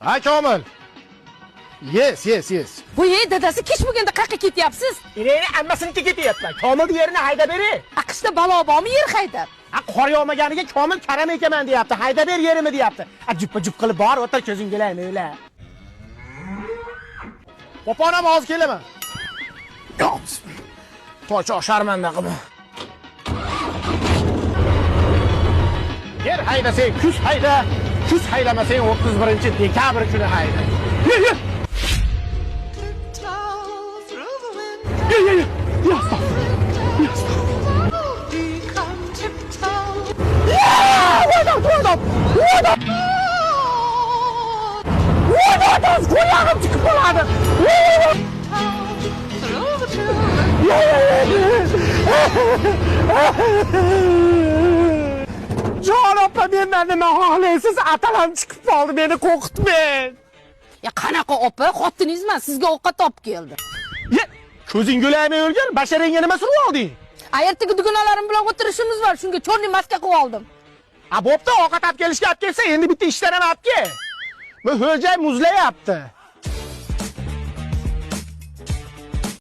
Ha Komil. Yes. Bu dadasi kech bo'lganda qayerga ketyapsiz? Ireni ammasiniki ketyapman. Komil yerini hayda beri. Aqshda balo bormi yer haydab? Qor yog'maganiga Komil karam ekaman deyapti. Hayda ber yerimi deyapti. Juppa qilib bor, o'tir ko'zing kelaymi o'la. Qo'ponam hozir kelaman. Po'choq sharmanda qilib. Yer haydasang kuz hayda, kuz haydamasang 31-dekabr kuni hayda. Yur. Kulağım çıkıp oladı. Can opla mendan nima xohlaysiz? Atalam chiqib qoldi, meni qo'rqitmang. Ya qanaqa opa, xotiningizman, sizga ovqat olib keldi. Ye, ko'zing yo'lamay o'lgan, basharangga nima surib olding? Ertaga dugonalarim bilan o'tirishimiz bor, shunga cho'rni maska qilib oldim. Bo'pti, ovqat olib kelishga olib kelsa, endi bitta ishdan ham olib kel. Bu ho'jay muzlayapti.